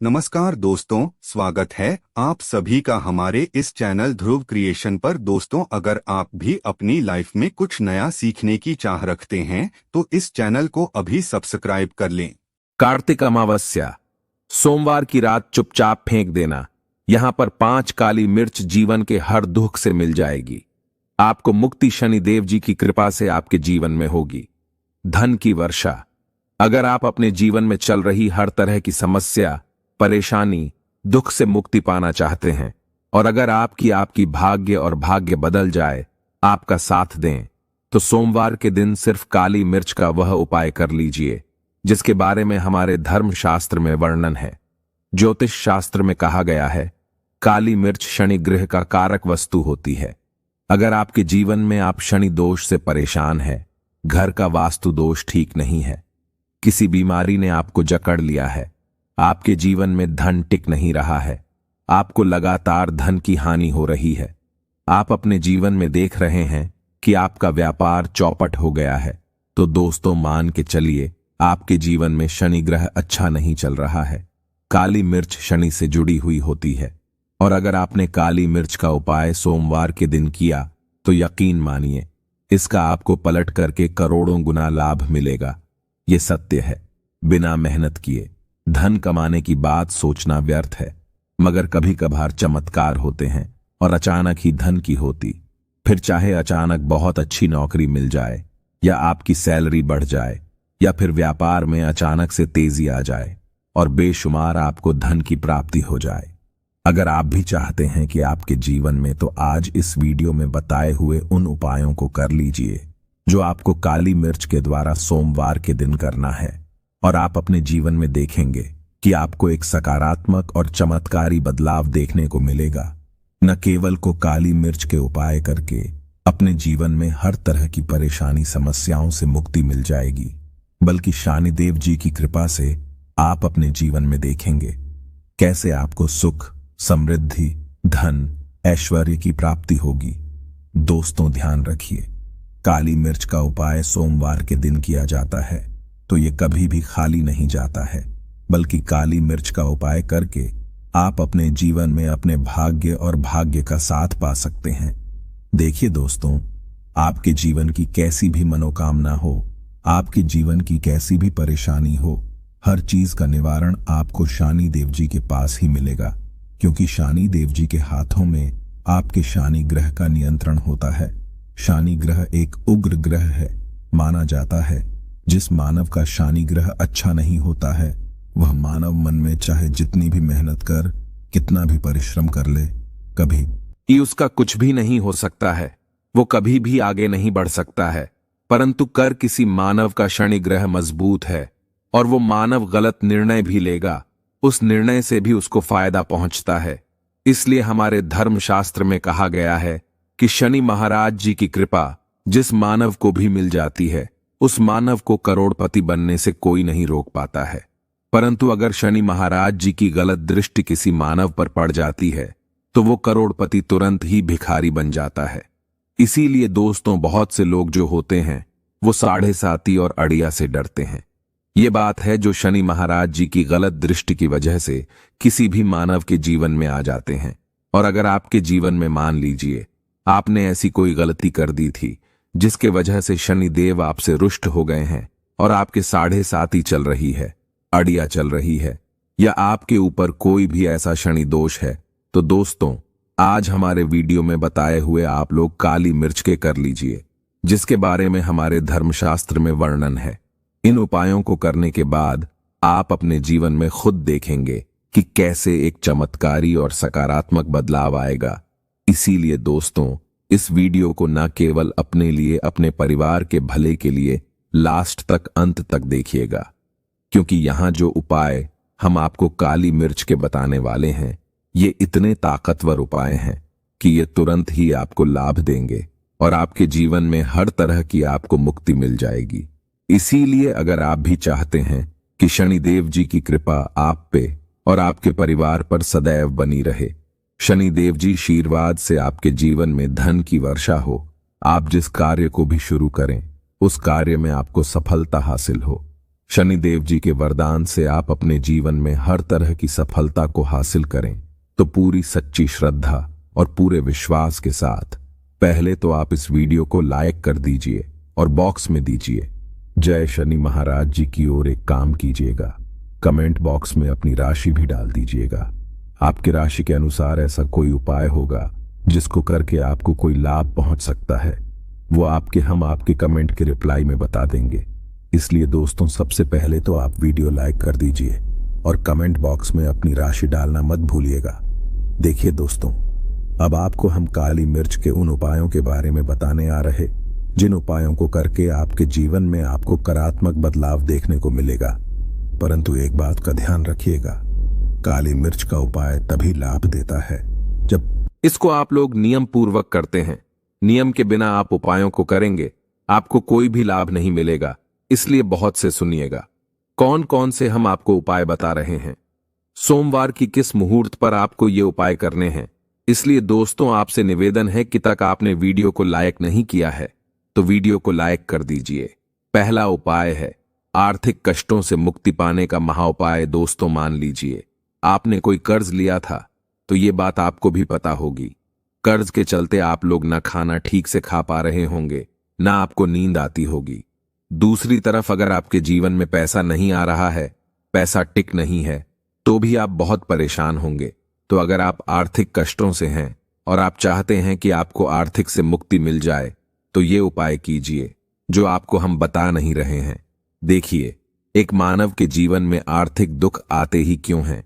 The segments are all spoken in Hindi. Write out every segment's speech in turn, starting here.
नमस्कार दोस्तों, स्वागत है आप सभी का हमारे इस चैनल ध्रुव क्रिएशन पर। दोस्तों, अगर आप भी अपनी लाइफ में कुछ नया सीखने की चाह रखते हैं तो इस चैनल को अभी सब्सक्राइब कर लें। कार्तिक अमावस्या, सोमवार की रात चुपचाप फेंक देना। यहां पर 5 काली मिर्च जीवन के हर दुख से मिल जाएगी। आपको मुक्ति शनि देव जी की कृपा से आपके जीवन में होगी। धन की वर्षा। अगर आप अपने जीवन में चल रही हर तरह की समस्या, परेशानी, दुख से मुक्ति पाना चाहते हैं और अगर आपकी भाग्य बदल जाए, आपका साथ दें, तो सोमवार के दिन सिर्फ काली मिर्च का वह उपाय कर लीजिए जिसके बारे में हमारे धर्म शास्त्र में वर्णन है। ज्योतिष शास्त्र में कहा गया है, काली मिर्च शनि ग्रह का कारक वस्तु होती है। अगर आपके जीवन में आप शनि दोष से परेशान हैं, घर का वास्तु दोष ठीक नहीं है, किसी बीमारी ने आपको जकड़ लिया है, आपके जीवन में धन टिक नहीं रहा है, आपको लगातार धन की हानि हो रही है, आप अपने जीवन में देख रहे हैं कि आपका व्यापार चौपट हो गया है, तो दोस्तों मान के चलिए आपके जीवन में शनि ग्रह अच्छा नहीं चल रहा है। काली मिर्च शनि से जुड़ी हुई होती है और अगर आपने काली मिर्च का उपाय सोमवार के दिन किया तो यकीन मानिए इसका आपको पलट करके करोड़ों गुना लाभ मिलेगा। ये सत्य है। बिना मेहनत किए धन कमाने की बात सोचना व्यर्थ है, मगर कभी कभार चमत्कार होते हैं और अचानक ही धन की होती। फिर चाहे अचानक बहुत अच्छी नौकरी मिल जाए या आपकी सैलरी बढ़ जाए या फिर व्यापार में अचानक से तेजी आ जाए और बेशुमार आपको धन की प्राप्ति हो जाए। अगर आप भी चाहते हैं कि आपके जीवन में, तो आज इस वीडियो में बताए हुए उन उपायों को कर लीजिए जो आपको काली मिर्च के द्वारा सोमवार के दिन करना है और आप अपने जीवन में देखेंगे कि आपको एक सकारात्मक और चमत्कारी बदलाव देखने को मिलेगा। न केवल को काली मिर्च के उपाय करके अपने जीवन में हर तरह की परेशानी समस्याओं से मुक्ति मिल जाएगी, बल्कि शनिदेव जी की कृपा से आप अपने जीवन में देखेंगे कैसे आपको सुख, समृद्धि, धन, ऐश्वर्य की प्राप्ति होगी। दोस्तों ध्यान रखिए, काली मिर्च का उपाय सोमवार के दिन किया जाता है तो ये कभी भी खाली नहीं जाता है, बल्कि काली मिर्च का उपाय करके आप अपने जीवन में अपने भाग्य का साथ पा सकते हैं। देखिए दोस्तों, आपके जीवन की कैसी भी मनोकामना हो, आपके जीवन की कैसी भी परेशानी हो, हर चीज का निवारण आपको शनि देव जी के पास ही मिलेगा, क्योंकि शनि देव जी के हाथों में आपके शनि ग्रह का नियंत्रण होता है। शनि ग्रह एक उग्र ग्रह है। माना जाता है जिस मानव का शनि ग्रह अच्छा नहीं होता है, वह मानव मन में चाहे जितनी भी मेहनत कर, कितना भी परिश्रम कर ले, कभी ही उसका कुछ भी नहीं हो सकता है, वो कभी भी आगे नहीं बढ़ सकता है। परंतु कर किसी मानव का शनि ग्रह मजबूत है और वो मानव गलत निर्णय भी लेगा, उस निर्णय से भी उसको फायदा पहुंचता है। इसलिए हमारे धर्मशास्त्र में कहा गया है कि शनि महाराज जी की कृपा जिस मानव को भी मिल जाती है, उस मानव को करोड़पति बनने से कोई नहीं रोक पाता है। परंतु अगर शनि महाराज जी की गलत दृष्टि किसी मानव पर पड़ जाती है तो वो करोड़पति तुरंत ही भिखारी बन जाता है। इसीलिए दोस्तों, बहुत से लोग जो होते हैं वो साढ़े साती और अड़िया से डरते हैं। ये बात है जो शनि महाराज जी की गलत दृष्टि की वजह से किसी भी मानव के जीवन में आ जाते हैं। और अगर आपके जीवन में मान लीजिए आपने ऐसी कोई गलती कर दी थी जिसके वजह से शनि देव आपसे रुष्ट हो गए हैं और आपके साढ़े साती चल रही है, अड़िया चल रही है, या आपके ऊपर कोई भी ऐसा शनि दोष है, तो दोस्तों आज हमारे वीडियो में बताए हुए आप लोग काली मिर्च के कर लीजिए, जिसके बारे में हमारे धर्मशास्त्र में वर्णन है। इन उपायों को करने के बाद आप अपने जीवन में खुद देखेंगे कि कैसे एक चमत्कारी और सकारात्मक बदलाव आएगा। इसीलिए दोस्तों, इस वीडियो को न केवल अपने लिए, अपने परिवार के भले के लिए लास्ट तक, अंत तक देखिएगा, क्योंकि यहां जो उपाय हम आपको काली मिर्च के बताने वाले हैं, ये इतने ताकतवर उपाय हैं कि ये तुरंत ही आपको लाभ देंगे और आपके जीवन में हर तरह की आपको मुक्ति मिल जाएगी। इसीलिए अगर आप भी चाहते हैं कि शनिदेव जी की कृपा आप पे और आपके परिवार पर सदैव बनी रहे, शनिदेव जी आशीर्वाद से आपके जीवन में धन की वर्षा हो, आप जिस कार्य को भी शुरू करें उस कार्य में आपको सफलता हासिल हो, शनिदेव जी के वरदान से आप अपने जीवन में हर तरह की सफलता को हासिल करें तो पूरी सच्ची श्रद्धा और पूरे विश्वास के साथ पहले तो आप इस वीडियो को लाइक कर दीजिए और बॉक्स में दीजिए जय शनि महाराज जी की ओर एक काम कीजिएगा। कमेंट बॉक्स में अपनी राशि भी डाल दीजिएगा। आपकी राशि के अनुसार ऐसा कोई उपाय होगा जिसको करके आपको कोई लाभ पहुंच सकता है, वो हम आपके कमेंट के रिप्लाई में बता देंगे। इसलिए दोस्तों, सबसे पहले तो आप वीडियो लाइक कर दीजिए और कमेंट बॉक्स में अपनी राशि डालना मत भूलिएगा। देखिए दोस्तों, अब आपको हम काली मिर्च के उन उपायों के बारे में बताने आ रहे जिन उपायों को करके आपके जीवन में आपको सकारात्मक बदलाव देखने को मिलेगा। परंतु एक बात का ध्यान रखिएगा, काली मिर्च का उपाय तभी लाभ देता है जब इसको आप लोग नियम पूर्वक करते हैं। नियम के बिना आप उपायों को करेंगे, आपको कोई भी लाभ नहीं मिलेगा। इसलिए बहुत से सुनिएगा। कौन कौन से हम आपको उपाय बता रहे हैं, सोमवार की किस मुहूर्त पर आपको ये उपाय करने हैं। इसलिए दोस्तों, आपसे निवेदन है कि तक आपने वीडियो को लाइक नहीं किया है तो वीडियो को लाइक कर दीजिए। पहला उपाय है आर्थिक कष्टों से मुक्ति पाने का महाउपाय। दोस्तों, मान लीजिए आपने कोई कर्ज लिया था तो ये बात आपको भी पता होगी। कर्ज के चलते आप लोग ना खाना ठीक से खा पा रहे होंगे, ना आपको नींद आती होगी। दूसरी तरफ अगर आपके जीवन में पैसा नहीं आ रहा है, पैसा टिक नहीं है, तो भी आप बहुत परेशान होंगे। तो अगर आप आर्थिक कष्टों से हैं और आप चाहते हैं कि आपको आर्थिक से मुक्ति मिल जाए तो ये उपाय कीजिए जो आपको हम बता नहीं रहे हैं। देखिए, एक मानव के जीवन में आर्थिक दुख आते ही क्यों हैं?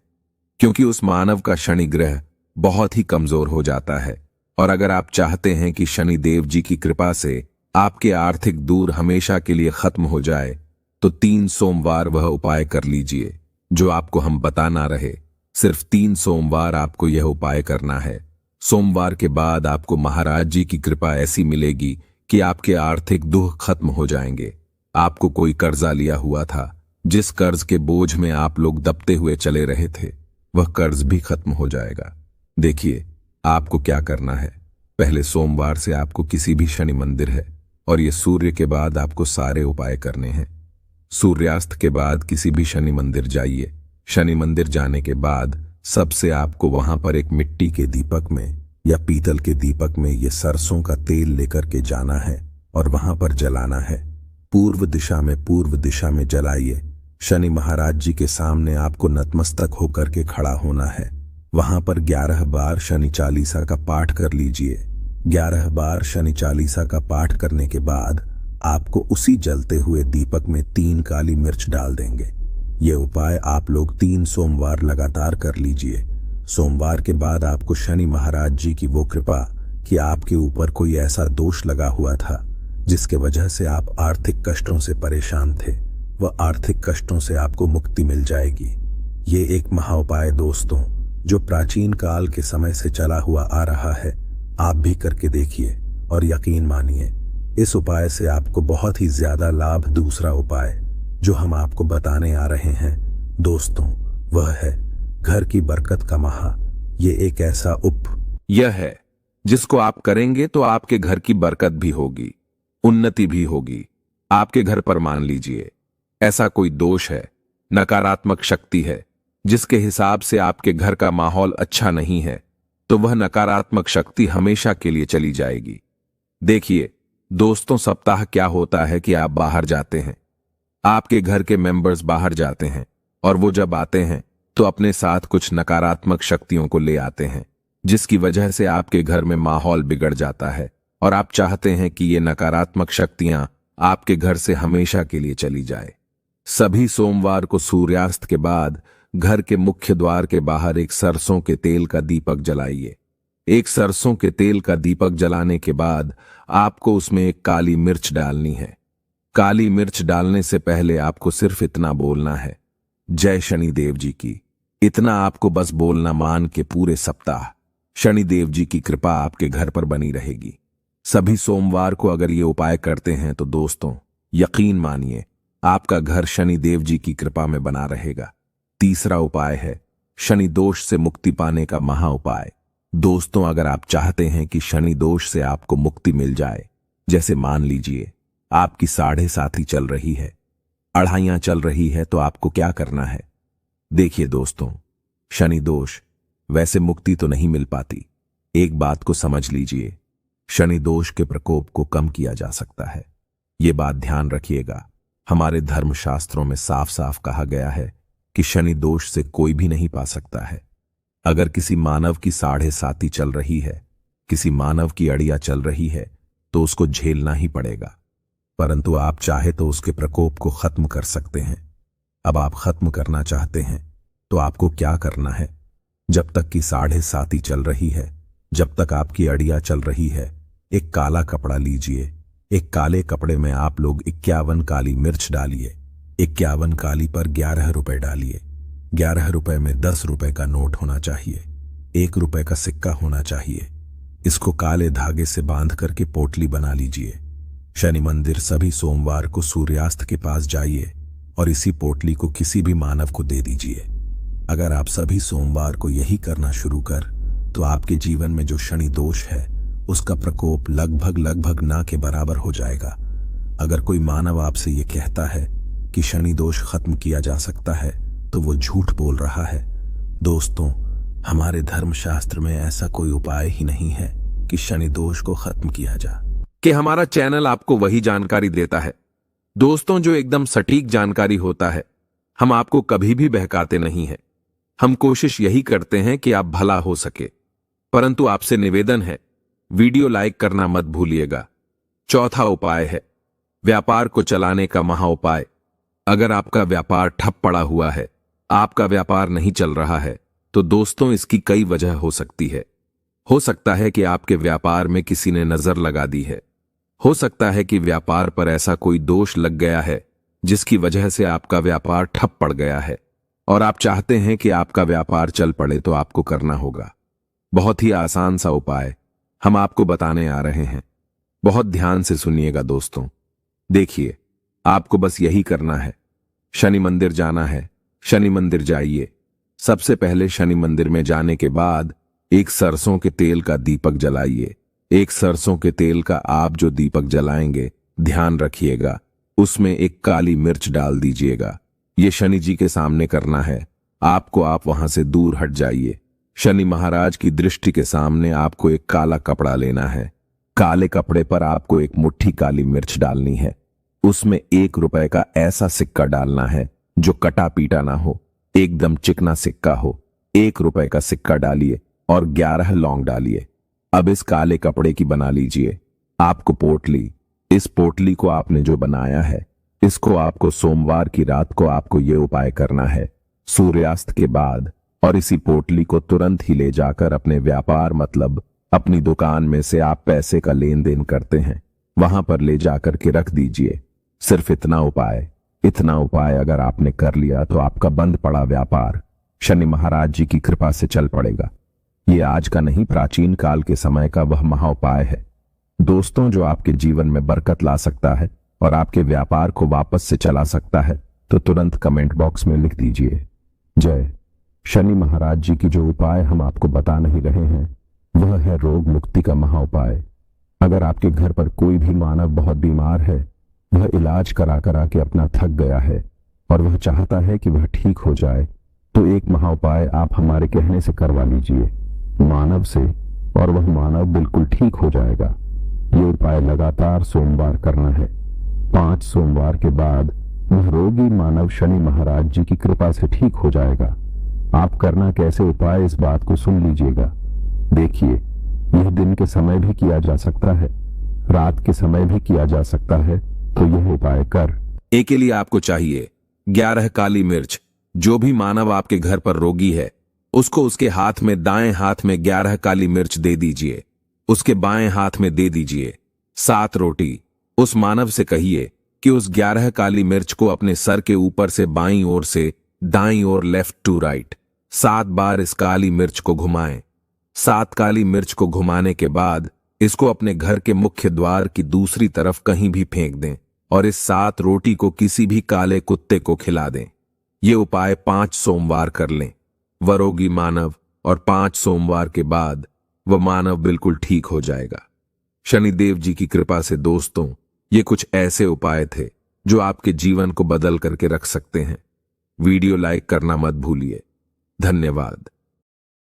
क्योंकि उस मानव का शनि ग्रह बहुत ही कमजोर हो जाता है। और अगर आप चाहते हैं कि शनि देव जी की कृपा से आपके आर्थिक दूर हमेशा के लिए खत्म हो जाए तो 3 सोमवार वह उपाय कर लीजिए जो आपको हम बता ना रहे। सिर्फ 3 सोमवार आपको यह उपाय करना है। सोमवार के बाद आपको महाराज जी की कृपा ऐसी मिलेगी कि आपके आर्थिक दुख खत्म हो जाएंगे। आपको कोई कर्जा लिया हुआ था, जिस कर्ज के बोझ में आप लोग दबते हुए चले रहे थे, वह कर्ज भी खत्म हो जाएगा। देखिए, आपको क्या करना है। पहले सोमवार से आपको किसी भी शनि मंदिर है और ये सूर्य के बाद आपको सारे उपाय करने हैं। सूर्यास्त के बाद किसी भी शनि मंदिर जाइए। शनि मंदिर जाने के बाद सबसे आपको वहां पर एक मिट्टी के दीपक में या पीतल के दीपक में ये सरसों का तेल लेकर के जाना है और वहां पर जलाना है। पूर्व दिशा में जलाइए। शनि महाराज जी के सामने आपको नतमस्तक होकर के खड़ा होना है। वहां पर 11 बार शनि चालीसा का पाठ कर लीजिए। 11 बार शनि चालीसा का पाठ करने के बाद आपको उसी जलते हुए दीपक में 3 काली मिर्च डाल देंगे। ये उपाय आप लोग 3 सोमवार लगातार कर लीजिए। सोमवार के बाद आपको शनि महाराज जी की वो कृपा कि आपके ऊपर कोई ऐसा दोष लगा हुआ था जिसके वजह से आप आर्थिक कष्टों से परेशान थे, वह आर्थिक कष्टों से आपको मुक्ति मिल जाएगी। ये एक महाउपाय दोस्तों, जो प्राचीन काल के समय से चला हुआ आ रहा है। आप भी करके देखिए और यकीन मानिए, इस उपाय से आपको बहुत ही ज्यादा लाभ। दूसरा उपाय जो हम आपको बताने आ रहे हैं दोस्तों, वह है घर की बरकत का महा। ये एक ऐसा यह है जिसको आप करेंगे तो आपके घर की बरकत भी होगी, उन्नति भी होगी। आपके घर पर मान लीजिए ऐसा कोई दोष है, नकारात्मक शक्ति है, जिसके हिसाब से आपके घर का माहौल अच्छा नहीं है, तो वह नकारात्मक शक्ति हमेशा के लिए चली जाएगी। देखिए दोस्तों, सप्ताह क्या होता है कि आप बाहर जाते हैं, आपके घर के मेंबर्स बाहर जाते हैं और वो जब आते हैं तो अपने साथ कुछ नकारात्मक शक्तियों को ले आते हैं, जिसकी वजह से आपके घर में माहौल बिगड़ जाता है और आप चाहते हैं कि ये नकारात्मक शक्तियां आपके घर से हमेशा के लिए चली जाए। सभी सोमवार को सूर्यास्त के बाद घर के मुख्य द्वार के बाहर एक सरसों के तेल का दीपक जलाइए। एक सरसों के तेल का दीपक जलाने के बाद आपको उसमें एक काली मिर्च डालनी है। काली मिर्च डालने से पहले आपको सिर्फ इतना बोलना है, जय शनि देव जी की। इतना आपको बस बोलना, मान के पूरे सप्ताह शनि देव जी की कृपा आपके घर पर बनी रहेगी। सभी सोमवार को अगर ये उपाय करते हैं तो दोस्तों यकीन मानिए आपका घर शनि देव जी की कृपा में बना रहेगा। तीसरा उपाय है शनि दोष से मुक्ति पाने का महा उपाय। दोस्तों, अगर आप चाहते हैं कि शनि दोष से आपको मुक्ति मिल जाए, जैसे मान लीजिए आपकी 7.5 चल रही है, अढ़ाइयां चल रही है तो आपको क्या करना है? देखिए दोस्तों, शनि दोष वैसे मुक्ति तो नहीं मिल पाती। एक बात को समझ लीजिए, शनि दोष के प्रकोप को कम किया जा सकता है। ये बात ध्यान रखिएगा। हमारे धर्मशास्त्रों में साफ साफ कहा गया है कि शनि दोष से कोई भी नहीं पा सकता है। अगर किसी मानव की साढ़े साती चल रही है, किसी मानव की अड़िया चल रही है, तो उसको झेलना ही पड़ेगा। परंतु आप चाहे तो उसके प्रकोप को खत्म कर सकते हैं। अब आप खत्म करना चाहते हैं तो आपको क्या करना है? जब तक कि साढ़े साती चल रही है, जब तक आपकी अड़िया चल रही है, एक काला कपड़ा लीजिए। एक काले कपड़े में आप लोग 51 काली मिर्च डालिए। 51 काली पर 11 रुपए डालिए। 11 रुपए में 10 रुपए का नोट होना चाहिए, 1 रुपए का सिक्का होना चाहिए। इसको काले धागे से बांध करके पोटली बना लीजिए। शनि मंदिर सभी सोमवार को सूर्यास्त के पास जाइए और इसी पोटली को किसी भी मानव को दे दीजिए। अगर आप सभी सोमवार को यही करना शुरू कर तो आपके जीवन में जो शनि दोष है उसका प्रकोप लगभग ना के बराबर हो जाएगा। अगर कोई मानव आपसे ये कहता है कि शनि दोष खत्म किया जा सकता है तो वो झूठ बोल रहा है। दोस्तों, हमारे धर्मशास्त्र में ऐसा कोई उपाय ही नहीं है कि शनि दोष को खत्म किया जा। कि हमारा चैनल आपको वही जानकारी देता है दोस्तों जो एकदम सटीक जानकारी होता है। हम आपको कभी भी बहकाते नहीं हैं। हम कोशिश यही करते हैं कि आप भला हो सके। परंतु आपसे निवेदन है, वीडियो लाइक करना मत भूलिएगा। चौथा उपाय है व्यापार को चलाने का महाउपाय। अगर आपका व्यापार ठप पड़ा हुआ है, आपका व्यापार नहीं चल रहा है, तो दोस्तों इसकी कई वजह हो सकती है। हो सकता है कि आपके व्यापार में किसी ने नजर लगा दी है। हो सकता है कि व्यापार पर ऐसा कोई दोष लग गया है जिसकी वजह से आपका व्यापार ठप पड़ गया है और आप चाहते हैं कि आपका व्यापार चल पड़े। तो आपको करना होगा बहुत ही आसान सा उपाय हम आपको बताने आ रहे हैं। बहुत ध्यान से सुनिएगा दोस्तों। देखिए, आपको बस यही करना है, शनि मंदिर जाना है। शनि मंदिर जाइए। सबसे पहले शनि मंदिर में जाने के बाद एक सरसों के तेल का दीपक जलाइए। एक सरसों के तेल का आप जो दीपक जलाएंगे, ध्यान रखिएगा उसमें एक काली मिर्च डाल दीजिएगा। ये शनि जी के सामने करना है आपको। आप वहां से दूर हट जाइए। शनि महाराज की दृष्टि के सामने आपको एक काला कपड़ा लेना है। काले कपड़े पर आपको एक मुट्ठी काली मिर्च डालनी है। उसमें 1 रुपए का ऐसा सिक्का डालना है जो कटा पीटा ना हो, एकदम चिकना सिक्का हो। 1 रुपए का सिक्का डालिए और 11 लौंग डालिए। अब इस काले कपड़े की बना लीजिए आपको पोटली। इस पोटली को आपने जो बनाया है, इसको आपको सोमवार की रात को आपको ये उपाय करना है सूर्यास्त के बाद। और इसी पोटली को तुरंत ही ले जाकर अपने व्यापार मतलब अपनी दुकान में से आप पैसे का लेन देन करते हैं, वहां पर ले जाकर के रख दीजिए। सिर्फ इतना उपाय अगर आपने कर लिया तो आपका बंद पड़ा व्यापार शनि महाराज जी की कृपा से चल पड़ेगा। ये आज का नहीं, प्राचीन काल के समय का वह महाउपाय है दोस्तों, जो आपके जीवन में बरकत ला सकता है और आपके व्यापार को वापस से चला सकता है। तो तुरंत कमेंट बॉक्स में लिख दीजिए जय। शनि महाराज जी की जो उपाय हम आपको बता नहीं रहे हैं वह है रोग मुक्ति का महाउपाय। अगर आपके घर पर कोई भी मानव बहुत बीमार है, वह इलाज करा करा के अपना थक गया है और वह चाहता है कि वह ठीक हो जाए, तो एक महाउपाय आप हमारे कहने से करवा लीजिए मानव से और वह मानव बिल्कुल ठीक हो जाएगा। ये उपाय लगातार सोमवार करना है। 5 सोमवार के बाद वह रोगी मानव शनि महाराज जी की कृपा से ठीक हो जाएगा। आप करना कैसे उपाय, इस बात को सुन लीजिएगा। देखिए, यह दिन के समय भी किया जा सकता है, रात के समय भी किया जा सकता है। तो यह उपाय कर। एक के लिए आपको चाहिए 11 काली मिर्च। जो भी मानव आपके घर पर रोगी है, उसको उसके हाथ में, दाएं हाथ में 11 काली मिर्च दे दीजिए। उसके बाएं हाथ में दे दीजिए 7 रोटी। उस मानव से कहिए कि उस 11 काली मिर्च को अपने सर के ऊपर से बाईं ओर से दाईं ओर, लेफ्ट टू राइट 7 बार इस काली मिर्च को घुमाएं। 7 काली मिर्च को घुमाने के बाद इसको अपने घर के मुख्य द्वार की दूसरी तरफ कहीं भी फेंक दें और इस 7 रोटी को किसी भी काले कुत्ते को खिला दें। ये उपाय 5 सोमवार कर लें वह रोगी मानव, और 5 सोमवार के बाद वह मानव बिल्कुल ठीक हो जाएगा। शनिदेव जी की कृपा से दोस्तों, ये कुछ ऐसे उपाय थे जो आपके जीवन को बदल करके रख सकते हैं। वीडियो लाइक करना मत भूलिए। धन्यवाद।